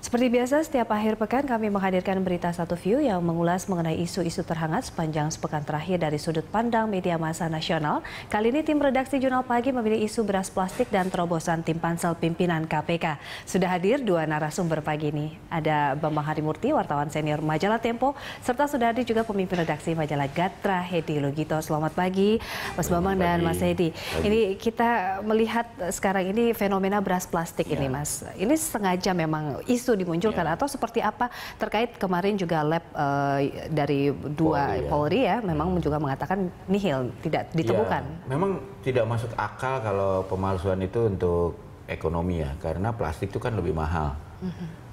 Seperti biasa, setiap akhir pekan kami menghadirkan berita satu view yang mengulas mengenai isu-isu terhangat sepanjang sepekan terakhir dari sudut pandang media massa nasional. Kali ini tim redaksi Jurnal Pagi memilih isu beras plastik dan terobosan tim pansel pimpinan KPK. Sudah hadir dua narasumber pagi ini. Ada Bambang Harimurti, wartawan senior majalah Tempo, serta sudah hadir juga pemimpin redaksi majalah Gatra, Hedi Lugito. Selamat pagi, Mas Bambang dan Mas Hedi. Ini kita melihat sekarang ini fenomena beras plastik ini, Mas. Ini sengaja memang isu dimunculkan atau seperti apa terkait kemarin juga lab dari Polri ya memang juga mengatakan nihil, tidak ditemukan. Ya, memang tidak masuk akal kalau pemalsuan itu untuk ekonomi ya, karena plastik itu kan lebih mahal.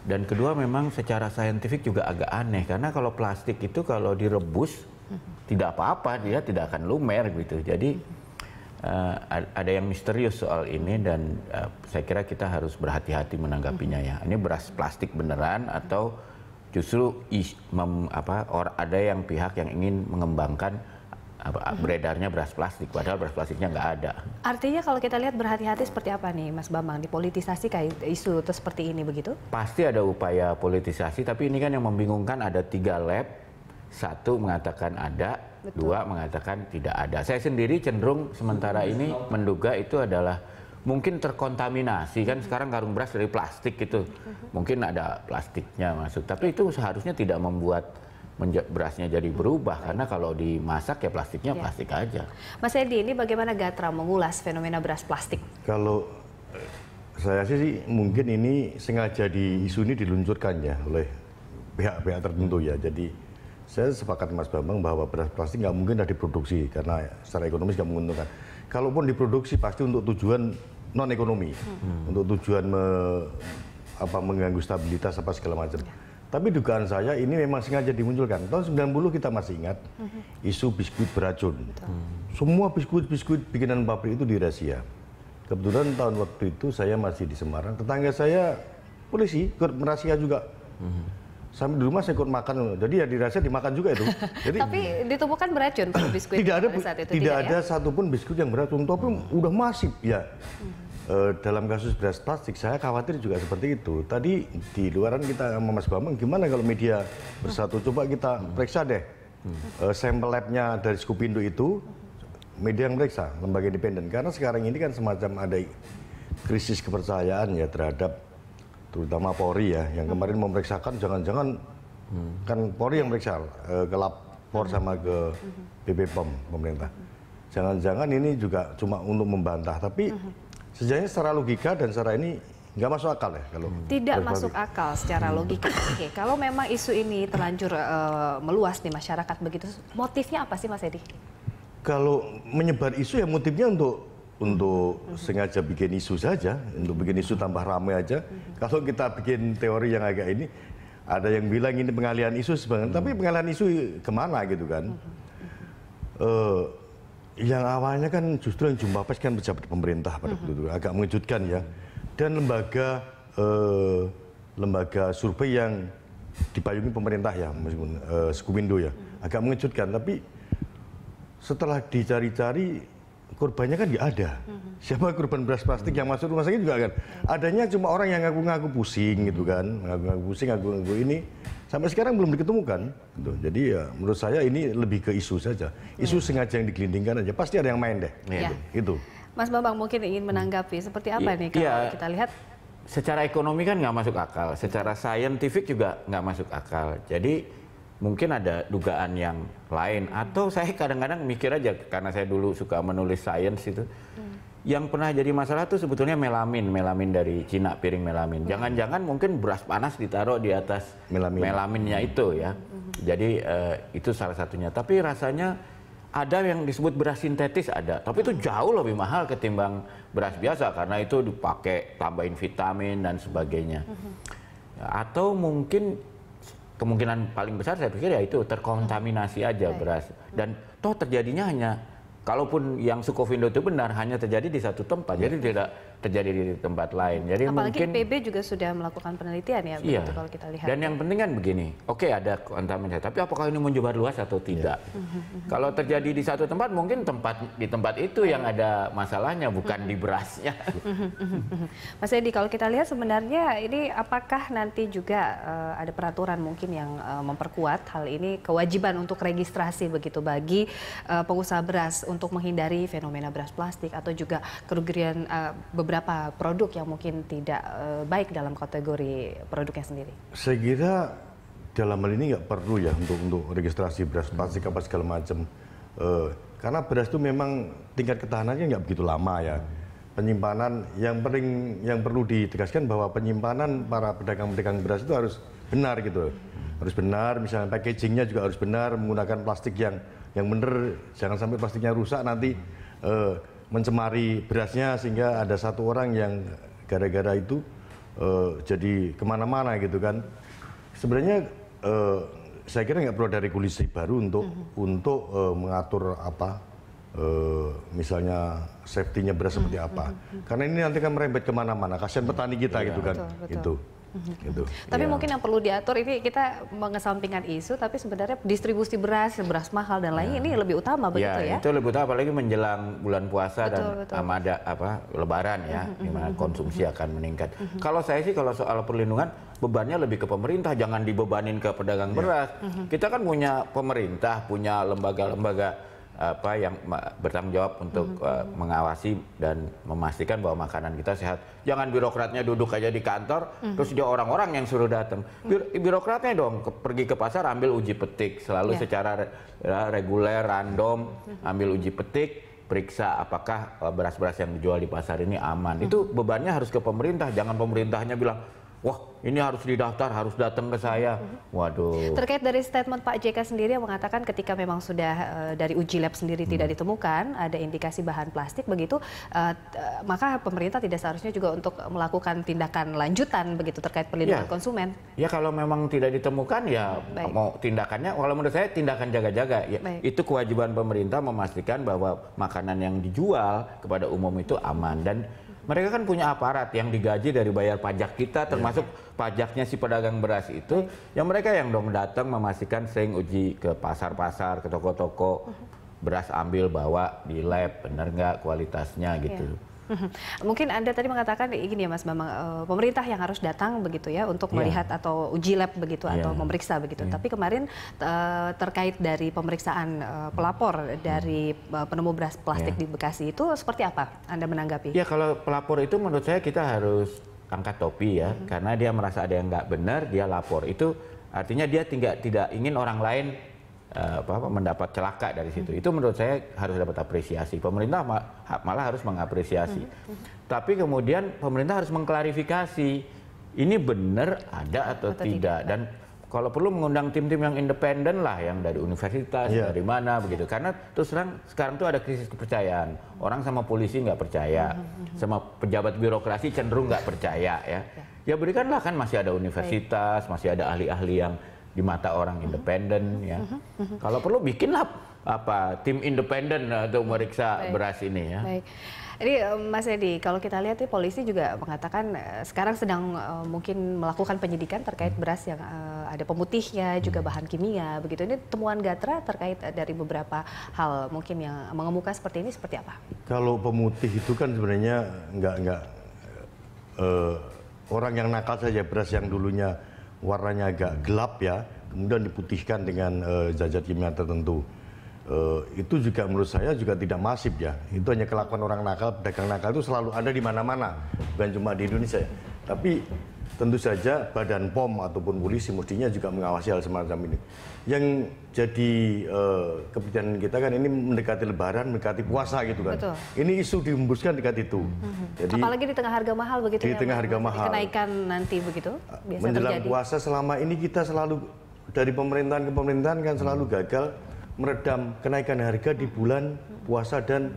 Dan kedua memang secara saintifik juga agak aneh, karena kalau plastik itu kalau direbus tidak apa-apa, dia tidak akan lumer gitu. Jadi ada yang misterius soal ini dan saya kira kita harus berhati-hati menanggapinya ya. Ini beras plastik beneran atau justru ada yang pihak yang ingin mengembangkan beredarnya beras plastik, padahal beras plastiknya nggak ada. Artinya kalau kita lihat berhati-hati seperti apa nih Mas Bambang, dipolitisasi kayak isu seperti ini begitu? Pasti ada upaya politisasi, tapi ini kan yang membingungkan ada 3 lab, 1 mengatakan ada, Betul. 2 mengatakan tidak ada. Saya sendiri cenderung sementara ini menduga itu adalah mungkin terkontaminasi, kan sekarang karung beras dari plastik itu, mungkin ada plastiknya masuk, tapi itu seharusnya tidak membuat berasnya jadi berubah, karena kalau dimasak ya plastiknya plastik aja. Mas Edi, ini bagaimana Gatra mengulas fenomena beras plastik? Kalau saya sih mungkin ini sengaja isu ini diluncurkan ya oleh pihak-pihak tertentu ya. Jadi saya sepakat Mas Bambang bahwa beras plastik nggak mungkin diproduksi karena secara ekonomis nggak menguntungkan. Kalaupun diproduksi pasti untuk tujuan non ekonomi, untuk tujuan mengganggu stabilitas apa segala macam. Tapi dugaan saya ini memang sengaja dimunculkan. Tahun 90 kita masih ingat isu biskuit beracun. Semua biskuit bikinan pabrik itu dirahasia. Kebetulan tahun waktu itu saya masih di Semarang. Tetangga saya polisi merahasia juga. Sampai di rumah saya ikut makan, jadi ya dirasa dimakan juga itu. Jadi, tapi ditemukan beracun pada biskuit tidak ada, pada saat itu? Tidak ada satupun biskuit yang beracun, tapi udah masif ya. Dalam kasus beras plastik, saya khawatir juga seperti itu. Tadi di luaran kita sama Mas Bambang, gimana kalau media bersatu? Coba kita periksa deh sampel labnya dari Skupindo itu, media yang periksa, lembaga independen. Karena sekarang ini kan semacam ada krisis kepercayaan ya terhadap terutama Polri ya, yang kemarin memeriksakan jangan-jangan kan Polri yang meriksa ke lapor sama ke BPOM pemerintah. Jangan-jangan ini juga cuma untuk membantah, tapi sejauhnya secara logika dan secara ini nggak masuk akal ya kalau tidak masuk akal secara logika. Oke, kalau memang isu ini terlanjur meluas di masyarakat begitu, motifnya apa sih Mas Edi? Kalau menyebar isu ya motifnya untuk sengaja bikin isu saja, untuk bikin isu tambah ramai aja. Kalau kita bikin teori yang agak ini, ada yang bilang ini pengalihan isu sebenarnya, tapi pengalihan isu kemana gitu kan? Yang awalnya kan justru yang jumpa pers kan pejabat pemerintah pada waktu itu, agak mengejutkan ya. Dan lembaga survei yang dipayungi pemerintah ya, meskipun Skupindo ya, agak mengejutkan. Tapi setelah dicari-cari, korbannya kan nggak ada. Siapa korban beras plastik yang masuk rumah sakit juga kan? Adanya cuma orang yang ngaku-ngaku pusing gitu kan, ngaku-ngaku pusing, ngaku-ngaku ini. Sampai sekarang belum diketemukan. Gitu. Jadi ya menurut saya ini lebih ke isu saja. Isu sengaja yang digelindingkan aja. Pasti ada yang main deh. Itu. Mas Bambang mungkin ingin menanggapi seperti apa nih kalau kita lihat? Secara ekonomi kan nggak masuk akal. Secara saintifik juga nggak masuk akal. Jadi mungkin ada dugaan yang lain, atau saya kadang-kadang mikir aja karena saya dulu suka menulis sains itu, yang pernah jadi masalah tuh sebetulnya melamin dari Cina, piring melamin. Jangan-jangan mungkin beras panas ditaruh di atas melaminnya itu ya. Jadi itu salah satunya. Tapi rasanya ada yang disebut beras sintetis ada, tapi itu jauh lebih mahal ketimbang beras biasa karena itu dipakai tambahin vitamin dan sebagainya. Atau mungkin kemungkinan paling besar saya pikir ya itu terkontaminasi aja beras, dan toh terjadinya hanya, kalaupun yang Skupindo itu benar, hanya terjadi di satu tempat, jadi terjadi di tempat lain. Jadi apalagi mungkin PB juga sudah melakukan penelitian ya, begitu kalau kita lihat. Dan yang penting kan begini, oke ada kontaminasi, tapi apakah ini menyebar luas atau tidak? Kalau terjadi di satu tempat, mungkin di tempat itu yang ada masalahnya, bukan di berasnya. Mas Edi, kalau kita lihat sebenarnya ini apakah nanti juga ada peraturan mungkin yang memperkuat hal ini, kewajiban untuk registrasi begitu bagi pengusaha beras untuk menghindari fenomena beras plastik atau juga kerugian beberapa produk yang mungkin tidak baik dalam kategori produknya sendiri? Saya kira dalam hal ini nggak perlu ya untuk registrasi beras plastik apa segala macam. Karena beras itu memang tingkat ketahanannya nggak begitu lama ya. Penyimpanan yang perlu ditegaskan bahwa penyimpanan para pedagang-pedagang beras itu harus benar gitu. Harus benar, misalnya packagingnya juga harus benar, menggunakan plastik yang benar, jangan sampai plastiknya rusak nanti mencemari berasnya sehingga ada satu orang yang gara-gara itu jadi kemana-mana gitu kan. Sebenarnya saya kira nggak perlu ada regulasi baru untuk mengatur misalnya safety-nya beras seperti apa. Karena ini nanti kan merembet kemana-mana, kasihan petani kita gitu kan. Betul. Gitu. Tapi mungkin yang perlu diatur ini kita mengesampingkan isu, tapi sebenarnya distribusi beras mahal dan lain ini lebih utama begitu ya? Itu lebih utama, apalagi menjelang bulan puasa dan Ramadan Lebaran ya, di mana konsumsi akan meningkat. Kalau saya sih kalau soal perlindungan bebannya lebih ke pemerintah, jangan dibebanin ke pedagang beras. Kita kan punya pemerintah, punya lembaga-lembaga yang bertanggung jawab untuk mengawasi dan memastikan bahwa makanan kita sehat. Jangan birokratnya duduk aja di kantor, terus dia orang-orang yang suruh datang. Birokratnya dong pergi ke pasar ambil uji petik selalu secara reguler, random, ambil uji petik, periksa apakah beras-beras yang dijual di pasar ini aman. Itu bebannya harus ke pemerintah, jangan pemerintahnya bilang, wah ini harus didaftar, harus datang ke saya. Waduh. Terkait dari statement Pak JK sendiri yang mengatakan ketika memang sudah dari uji lab sendiri tidak ditemukan ada indikasi bahan plastik begitu, maka pemerintah tidak seharusnya juga untuk melakukan tindakan lanjutan begitu terkait perlindungan konsumen. Ya kalau memang tidak ditemukan ya mau tindakannya, kalau menurut saya tindakan jaga-jaga. Ya, itu kewajiban pemerintah memastikan bahwa makanan yang dijual kepada umum itu aman. Dan mereka kan punya aparat yang digaji dari bayar pajak kita, termasuk pajaknya si pedagang beras itu, yang mereka yang dong datang memastikan sering uji ke pasar-pasar, ke toko-toko, beras ambil bawa di lab, benar nggak kualitasnya gitu. Mungkin Anda tadi mengatakan gini ya Mas Bambang, pemerintah yang harus datang begitu ya untuk melihat atau uji lab begitu atau memeriksa begitu. Tapi kemarin terkait dari pemeriksaan pelapor dari penemu beras plastik di Bekasi itu seperti apa Anda menanggapi? Ya kalau pelapor itu menurut saya kita harus angkat topi ya, karena dia merasa ada yang nggak benar dia lapor. Itu artinya dia tidak ingin orang lain mendapat celaka dari situ. Itu menurut saya harus dapat apresiasi. Pemerintah malah harus mengapresiasi. Tapi kemudian pemerintah harus mengklarifikasi ini benar ada atau tidak. Dan kalau perlu mengundang tim-tim yang independen lah, yang dari universitas, dari mana begitu. Karena terus terang sekarang tuh ada krisis kepercayaan. Orang sama polisi nggak percaya, sama pejabat birokrasi cenderung nggak percaya ya. Ya berikanlah, kan masih ada universitas, masih ada ahli-ahli yang di mata orang independen ya. Kalau perlu bikinlah tim independen untuk meriksa beras ini ya. Baik. Ini Mas Edi, kalau kita lihat nih polisi juga mengatakan sekarang sedang mungkin melakukan penyidikan terkait beras yang ada pemutihnya, juga bahan kimia begitu. Ini temuan Gatra terkait dari beberapa hal mungkin yang mengemuka seperti ini seperti apa? Kalau pemutih itu kan sebenarnya nggak orang yang nakal saja, beras yang dulunya warnanya agak gelap ya, kemudian diputihkan dengan zat kimia tertentu. Itu juga menurut saya juga tidak masif ya. Itu hanya kelakuan orang nakal, pedagang nakal itu selalu ada di mana-mana, bukan cuma di Indonesia. Tapi tentu saja Badan POM ataupun polisi mestinya juga mengawasi hal semacam ini. Yang jadi kebijakan kita kan ini mendekati Lebaran, mendekati puasa gitu kan. Betul. Ini isu dihembuskan dekat itu. Jadi, apalagi di tengah harga mahal begitu di tengah harga mahal. Kenaikan nanti begitu biasa menjelang terjadi. Puasa selama ini kita selalu dari pemerintahan ke pemerintahan kan selalu gagal meredam kenaikan harga di bulan puasa dan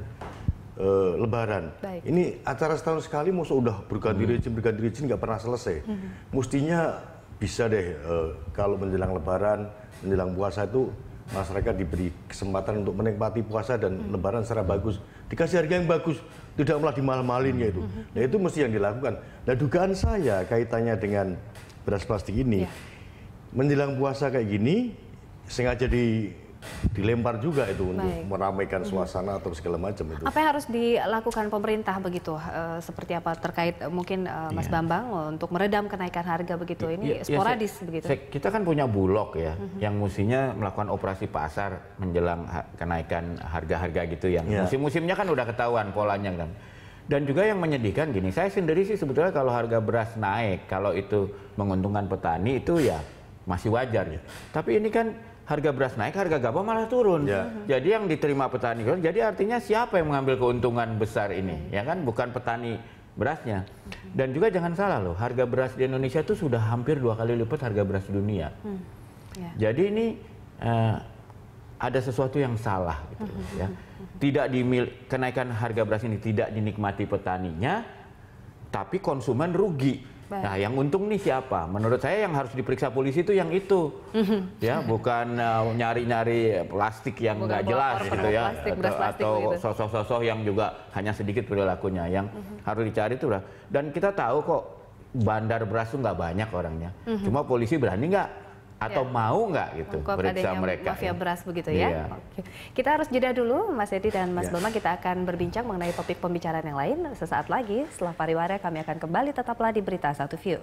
Lebaran. Baik. Ini acara setahun sekali musuh udah berganti rejim nggak pernah selesai. Mestinya bisa deh kalau menjelang Lebaran, menjelang puasa itu masyarakat diberi kesempatan untuk menikmati puasa dan Lebaran secara bagus. Dikasih harga yang bagus, tidak malah dimahal-mahalin kayak itu. Nah itu mesti yang dilakukan. Nah dugaan saya kaitannya dengan beras plastik ini, menjelang puasa kayak gini sengaja dilempar juga itu untuk meramaikan suasana atau segala macam itu. Apa yang harus dilakukan pemerintah begitu? Seperti apa terkait mungkin Mas Bambang untuk meredam kenaikan harga begitu? Ini sporadis begitu? Kita kan punya Bulog ya, yang mestinya melakukan operasi pasar menjelang kenaikan harga-harga gitu yang musim-musimnya kan udah ketahuan polanya kan. Dan juga yang menyedihkan gini, saya sendiri sih sebetulnya kalau harga beras naik, kalau itu menguntungkan petani itu ya masih wajar ya. Tapi ini kan harga beras naik, harga gabah malah turun. Jadi yang diterima petani, jadi artinya siapa yang mengambil keuntungan besar ini? Ya kan, bukan petani berasnya. Dan juga jangan salah loh, harga beras di Indonesia itu sudah hampir 2 kali lipat harga beras dunia. Jadi ini ada sesuatu yang salah gitu ya. Kenaikan harga beras ini tidak dinikmati petaninya, tapi konsumen rugi. Nah, yang untung nih siapa? Menurut saya yang harus diperiksa polisi itu yang itu, ya, bukan nyari-nyari plastik yang nggak jelas gitu ya, atau sosok-sosok yang juga hanya sedikit perilakunya. Yang harus dicari itu lah. Dan kita tahu kok bandar beras itu nggak banyak orangnya, cuma polisi berani nggak? Atau mau nggak gitu periksa mereka? Mafia beras begitu ya. Oke. Kita harus jeda dulu, Mas Edi dan Mas Bambang. Kita akan berbincang mengenai topik pembicaraan yang lain sesaat lagi. Setelah pariwara kami akan kembali, tetaplah di Berita Satu View.